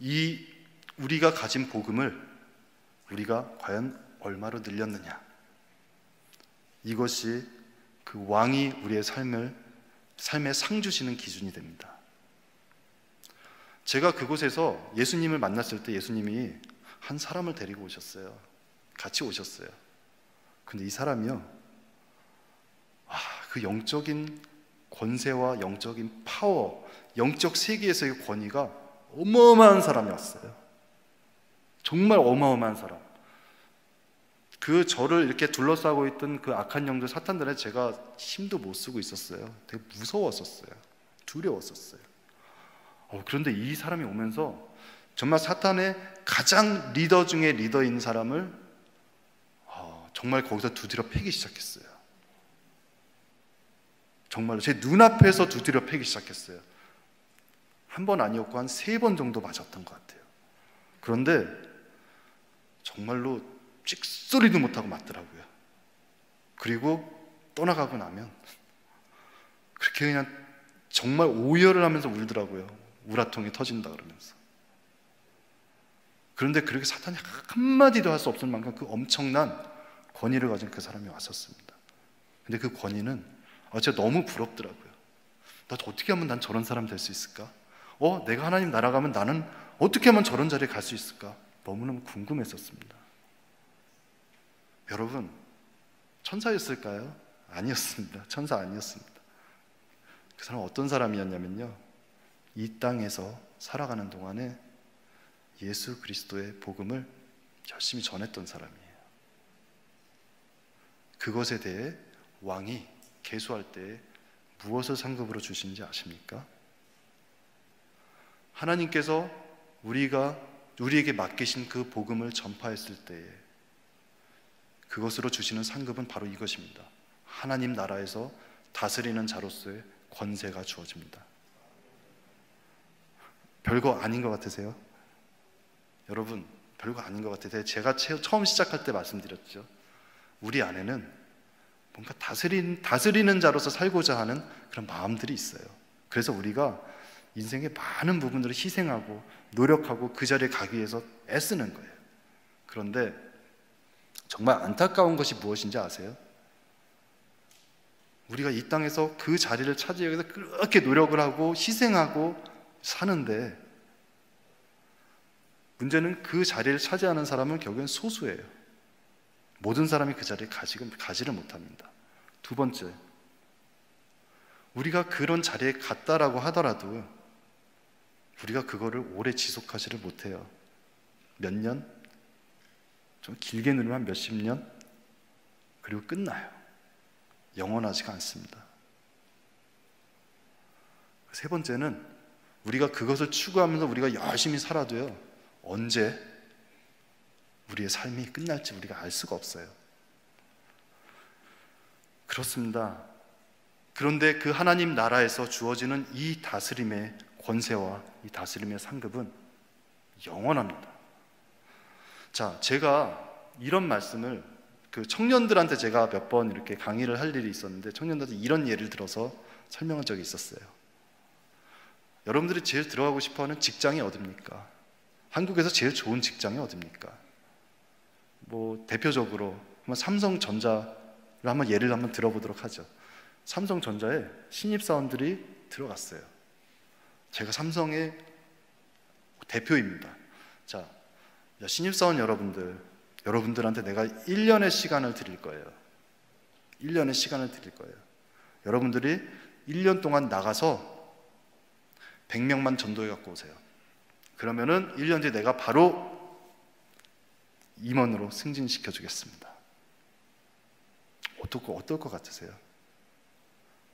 이 우리가 가진 복음을 우리가 과연 얼마로 늘렸느냐, 이것이 그 왕이 우리의 삶에 상 주시는 기준이 됩니다. 제가 그곳에서 예수님을 만났을 때 예수님이 한 사람을 데리고 오셨어요. 같이 오셨어요. 근데 이 사람이요, 그 영적인 권세와 영적인 파워, 영적 세계에서의 권위가 어마어마한 사람이었어요. 정말 어마어마한 사람. 그 저를 이렇게 둘러싸고 있던 그 악한 영들, 사탄들에 제가 힘도 못 쓰고 있었어요. 되게 무서웠었어요. 두려웠었어요. 그런데 이 사람이 오면서 정말 사탄의 가장 리더 중에 리더인 사람을 정말 거기서 두드려 패기 시작했어요. 정말로 제 눈앞에서 두드려 패기 시작했어요. 한 번 아니었고 한 3번 정도 맞았던 것 같아요. 그런데 정말로 찍소리도 못하고 맞더라고요. 그리고 떠나가고 나면 그렇게 그냥 정말 오열을 하면서 울더라고요. 우라통이 터진다 그러면서. 그런데 그렇게 사탄이 한마디도 할 수 없을 만큼 그 엄청난 권위를 가진 그 사람이 왔었습니다. 근데 그 권위는 진짜 너무 부럽더라고요. 나 어떻게 하면 난 저런 사람 될 수 있을까? 내가 하나님 나라 가면 나는 어떻게 하면 저런 자리에 갈 수 있을까? 너무너무 궁금했었습니다. 여러분, 천사였을까요? 아니었습니다. 천사 아니었습니다. 그 사람은 어떤 사람이었냐면요, 이 땅에서 살아가는 동안에 예수 그리스도의 복음을 열심히 전했던 사람이에요. 그것에 대해 왕이 계수할 때 무엇을 상급으로 주신지 아십니까? 하나님께서 우리에게 맡기신 그 복음을 전파했을 때에 그것으로 주시는 상급은 바로 이것입니다. 하나님 나라에서 다스리는 자로서의 권세가 주어집니다. 별거 아닌 것 같으세요? 여러분, 별거 아닌 것 같아요. 제가 처음 시작할 때 말씀드렸죠. 우리 안에는 뭔가 다스리는 자로서 살고자 하는 그런 마음들이 있어요. 그래서 우리가 인생의 많은 부분들을 희생하고 노력하고 그 자리에 가기 위해서 애쓰는 거예요. 그런데 정말 안타까운 것이 무엇인지 아세요? 우리가 이 땅에서 그 자리를 차지하기 위해서 그렇게 노력을 하고 희생하고 사는데, 문제는 그 자리를 차지하는 사람은 결국엔 소수예요. 모든 사람이 그 자리에 가지를 못합니다. 두 번째, 우리가 그런 자리에 갔다라고 하더라도 우리가 그거를 오래 지속하지를 못해요. 몇 년? 좀 길게 누르면 한 몇십 년? 그리고 끝나요. 영원하지가 않습니다. 세 번째는, 우리가 그것을 추구하면서 우리가 열심히 살아도요, 언제 우리의 삶이 끝날지 우리가 알 수가 없어요. 그렇습니다. 그런데 그 하나님 나라에서 주어지는 이 다스림의 권세와 이 다스림의 상급은 영원합니다. 자, 제가 이런 말씀을 그 청년들한테 제가 몇 번 이렇게 강의를 할 일이 있었는데, 청년들한테 이런 예를 들어서 설명한 적이 있었어요. 여러분들이 제일 들어가고 싶어하는 직장이 어딥니까? 한국에서 제일 좋은 직장이 어딥니까? 대표적으로 한번 삼성전자를 예를 한번 들어보도록 하죠. 삼성전자에 신입사원들이 들어갔어요. 제가 삼성의 대표입니다. 자, 신입사원 여러분들한테 내가 1년의 시간을 드릴 거예요. 1년의 시간을 드릴 거예요. 여러분들이 1년 동안 나가서 100명만 전도해 갖고 오세요. 그러면은 1년 뒤에 내가 바로 임원으로 승진시켜 주겠습니다. 어떨 것 같으세요?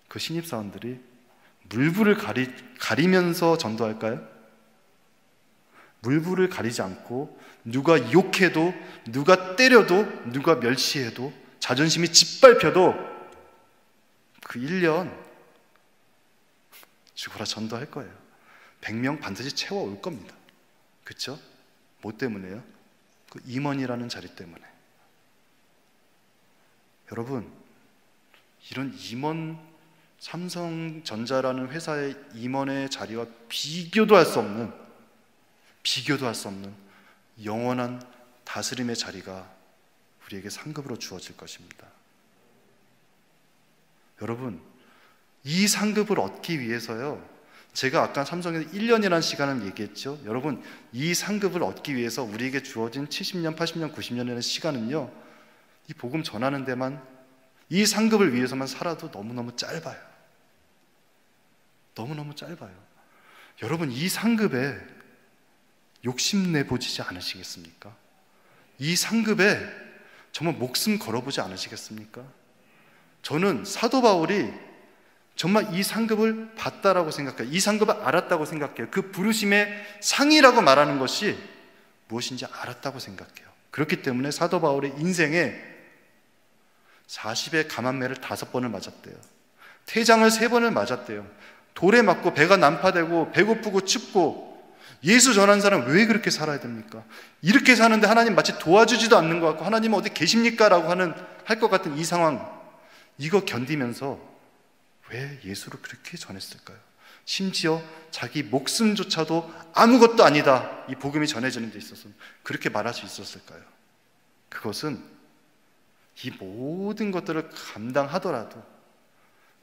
그 신입사원들이 물불을 가리면서 전도할까요? 물불을 가리지 않고 누가 욕해도, 누가 때려도, 누가 멸시해도, 자존심이 짓밟혀도 그 1년 죽어라 전도할 거예요. 100명 반드시 채워올 겁니다. 그렇죠? 뭐 때문에요? 그 임원이라는 자리 때문에. 여러분, 이런 임원, 삼성전자라는 회사의 임원의 자리와 비교도 할 수 없는 비교도 할 수 없는 영원한 다스림의 자리가 우리에게 상급으로 주어질 것입니다. 여러분, 이 상급을 얻기 위해서요, 제가 아까 삼성에서 1년이라는 시간을 얘기했죠. 여러분, 이 상급을 얻기 위해서 우리에게 주어진 70년, 80년, 90년이라는 시간은요, 이 복음 전하는 데만, 이 상급을 위해서만 살아도 너무너무 짧아요. 너무너무 짧아요. 여러분, 이 상급에 욕심내보지 않으시겠습니까? 이 상급에 정말 목숨 걸어보지 않으시겠습니까? 저는 사도 바울이 정말 이 상급을 받다라고 생각해요. 이 상급을 알았다고 생각해요. 그 부르심의 상이라고 말하는 것이 무엇인지 알았다고 생각해요. 그렇기 때문에 사도 바울의 인생에 40의 감한매를 5번을 맞았대요. 태장을 3번을 맞았대요. 돌에 맞고 배가 난파되고 배고프고 춥고, 예수 전한 사람 왜 그렇게 살아야 됩니까? 이렇게 사는데 하나님 마치 도와주지도 않는 것 같고, 하나님 어디 계십니까? 라고 할 것 같은 이 상황, 이거 견디면서 왜 예수를 그렇게 전했을까요? 심지어 자기 목숨조차도 아무것도 아니다, 이 복음이 전해지는 데 있어서 그렇게 말할 수 있었을까요? 그것은 이 모든 것들을 감당하더라도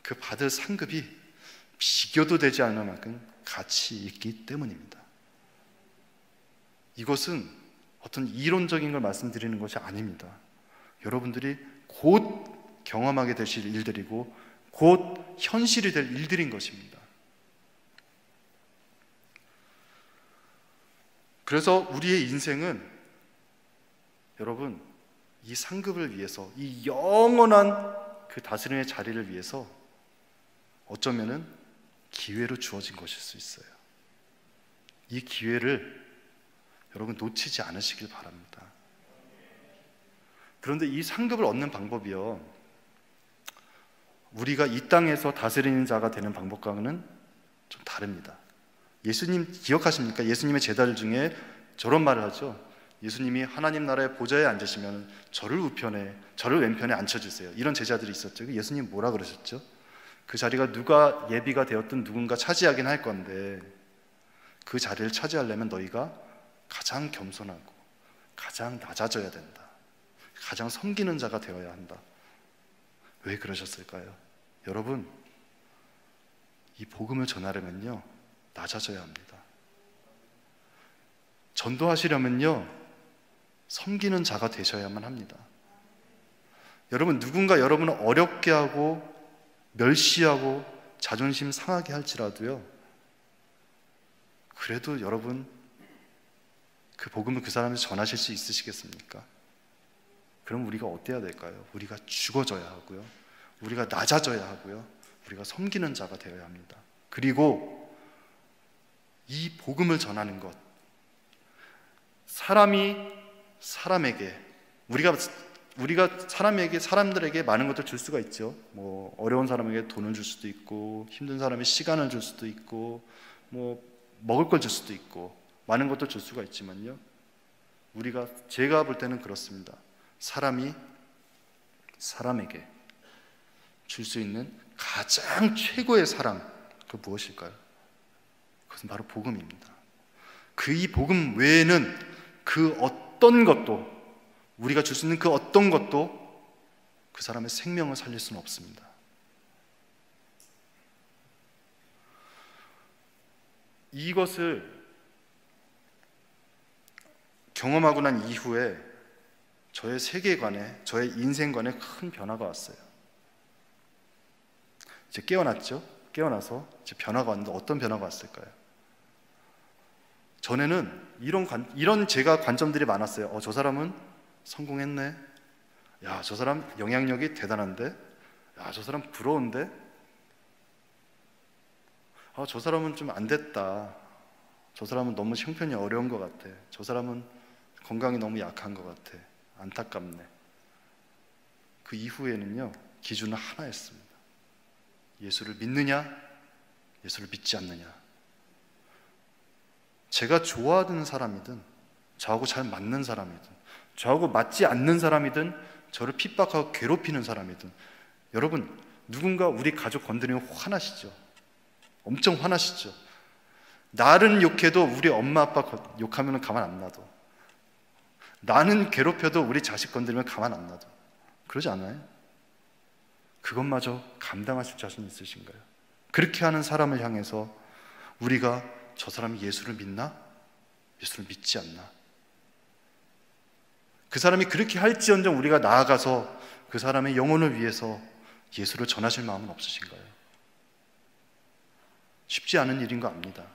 그 받을 상급이 비교도 되지 않을 만큼 가치 있기 때문입니다. 이것은 어떤 이론적인 걸 말씀드리는 것이 아닙니다. 여러분들이 곧 경험하게 되실 일들이고 곧 현실이 될 일들인 것입니다. 그래서 우리의 인생은, 여러분, 이 상급을 위해서, 이 영원한 그 다스림의 자리를 위해서 어쩌면은 기회로 주어진 것일 수 있어요. 이 기회를 여러분 놓치지 않으시길 바랍니다. 그런데 이 상급을 얻는 방법이요, 우리가 이 땅에서 다스리는 자가 되는 방법과는 좀 다릅니다. 예수님 기억하십니까? 예수님의 제자들 중에 저런 말을 하죠. 예수님이 하나님 나라의 보좌에 앉으시면 저를 우편에, 저를 왼편에 앉혀주세요. 이런 제자들이 있었죠. 예수님 뭐라 그러셨죠? 그 자리가 누가 예비가 되었든 누군가 차지하긴 할 건데, 그 자리를 차지하려면 너희가 가장 겸손하고 가장 낮아져야 된다. 가장 섬기는 자가 되어야 한다. 왜 그러셨을까요? 여러분, 이 복음을 전하려면요, 낮아져야 합니다. 전도하시려면요, 섬기는 자가 되셔야만 합니다. 여러분, 누군가 여러분을 어렵게 하고 멸시하고 자존심 상하게 할지라도요, 그래도 여러분 그 복음을 그 사람에게 전하실 수 있으시겠습니까? 그럼 우리가 어때야 될까요? 우리가 죽어져야 하고요, 우리가 낮아져야 하고요, 우리가 섬기는 자가 되어야 합니다. 그리고 이 복음을 전하는 것, 사람이 사람에게, 우리가 사람들에게 많은 것을 줄 수가 있죠. 뭐 어려운 사람에게 돈을 줄 수도 있고, 힘든 사람에게 시간을 줄 수도 있고, 뭐 먹을 걸 줄 수도 있고, 많은 것도 줄 수가 있지만요, 제가 볼 때는 그렇습니다. 사람이 사람에게 줄 수 있는 가장 최고의 사랑, 그 무엇일까요? 그것은 바로 복음입니다. 이 복음 외에는 그 어떤 것도, 우리가 줄 수 있는 그 어떤 것도 그 사람의 생명을 살릴 수는 없습니다. 이것을 경험하고 난 이후에 저의 세계관에, 저의 인생관에 큰 변화가 왔어요. 이제 깨어났죠? 깨어나서 이제 변화가 왔는데 어떤 변화가 왔을까요? 전에는 이런 제가 관점들이 많았어요. 저 사람은 성공했네. 야, 저 사람 영향력이 대단한데. 야, 저 사람 부러운데. 저 사람은 좀 안 됐다. 저 사람은 너무 형편이 어려운 것 같아. 저 사람은 건강이 너무 약한 것 같아. 안타깝네. 그 이후에는요, 기준은 하나였습니다. 예수를 믿느냐, 예수를 믿지 않느냐. 제가 좋아하는 사람이든, 저하고 잘 맞는 사람이든, 저하고 맞지 않는 사람이든, 저를 핍박하고 괴롭히는 사람이든, 여러분, 누군가 우리 가족 건드리면 화나시죠? 엄청 화나시죠? 나는 욕해도 우리 엄마 아빠 욕하면 가만 안 놔둬. 나는 괴롭혀도 우리 자식 건드리면 가만 안 놔둬. 그러지 않아요? 그것마저 감당하실 자신 있으신가요? 그렇게 하는 사람을 향해서 우리가 저 사람이 예수를 믿나? 예수를 믿지 않나? 그 사람이 그렇게 할지언정 우리가 나아가서 그 사람의 영혼을 위해서 예수를 전하실 마음은 없으신가요? 쉽지 않은 일인 거 압니다.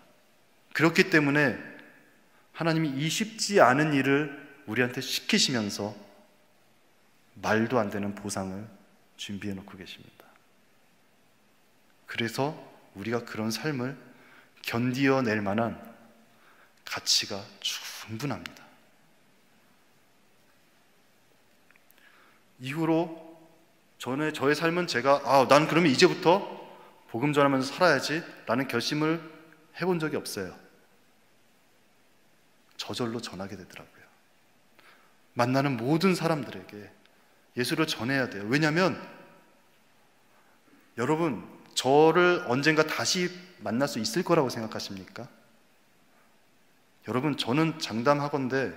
그렇기 때문에 하나님이 이 쉽지 않은 일을 우리한테 시키시면서 말도 안 되는 보상을 준비해 놓고 계십니다. 그래서 우리가 그런 삶을 견디어낼 만한 가치가 충분합니다. 이후로 저의 삶은 제가 난 그러면 이제부터 복음 전하면서 살아야지 라는 결심을 해본 적이 없어요. 저절로 전하게 되더라고요. 만나는 모든 사람들에게 예수를 전해야 돼요. 왜냐하면 여러분, 저를 언젠가 다시 만날 수 있을 거라고 생각하십니까? 여러분, 저는 장담하건대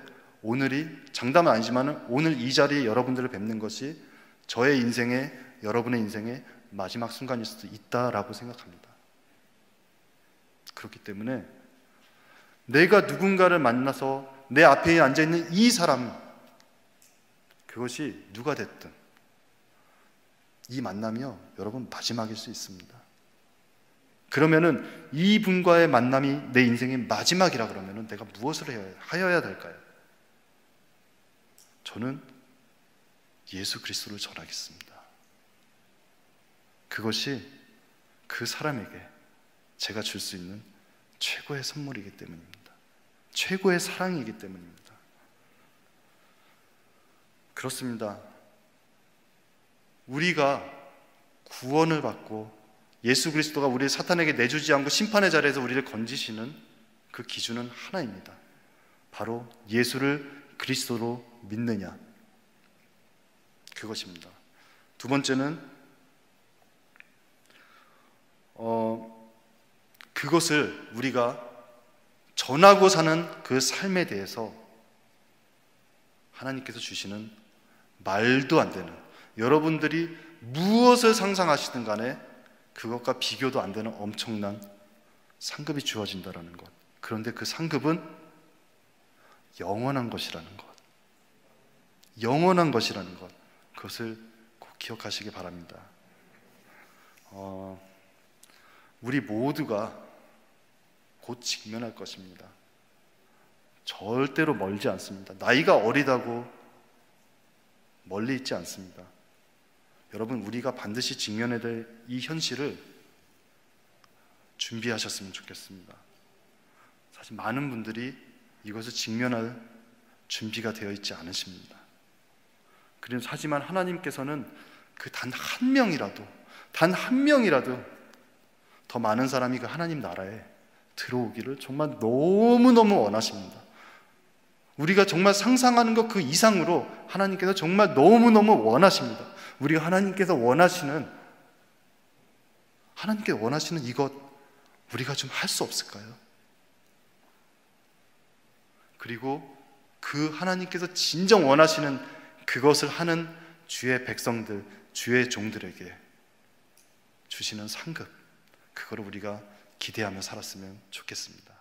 장담은 아니지만 오늘 이 자리에 여러분들을 뵙는 것이 저의 인생에, 여러분의 인생의 마지막 순간일 수도 있다라고 생각합니다. 그렇기 때문에 내가 누군가를 만나서 내 앞에 앉아있는 이 사람, 그것이 누가 됐든 이 만남이요, 여러분 마지막일 수 있습니다. 그러면은 이분과의 만남이 내 인생의 마지막이라 그러면은 내가 무엇을 하여야 될까요? 저는 예수 그리스도를 전하겠습니다. 그것이 그 사람에게 제가 줄 수 있는 최고의 선물이기 때문입니다. 최고의 사랑이기 때문입니다. 그렇습니다. 우리가 구원을 받고 예수 그리스도가 우리를 사탄에게 내주지 않고 심판의 자리에서 우리를 건지시는 그 기준은 하나입니다. 바로 예수를 그리스도로 믿느냐, 그것입니다. 두 번째는 그것을 우리가 전하고 사는 그 삶에 대해서 하나님께서 주시는 말도 안 되는, 여러분들이 무엇을 상상하시든 간에 그것과 비교도 안 되는 엄청난 상급이 주어진다는 것. 그런데 그 상급은 영원한 것이라는 것. 영원한 것이라는 것. 그것을 꼭 기억하시기 바랍니다. 우리 모두가 곧 직면할 것입니다. 절대로 멀지 않습니다. 나이가 어리다고 멀리 있지 않습니다. 여러분, 우리가 반드시 직면해야 될 이 현실을 준비하셨으면 좋겠습니다. 사실 많은 분들이 이것을 직면할 준비가 되어 있지 않으십니다. 하지만 하나님께서는 그 단 한 명이라도 더 많은 사람이 그 하나님 나라에 들어오기를 정말 너무너무 원하십니다. 우리가 정말 상상하는 것 그 이상으로 하나님께서 정말 너무너무 원하십니다. 우리가 하나님께서 원하시는 이것 우리가 좀 할 수 없을까요? 그리고 그 하나님께서 진정 원하시는 그것을 하는 주의 백성들, 주의 종들에게 주시는 상급, 그거를 우리가 기대하며 살았으면 좋겠습니다.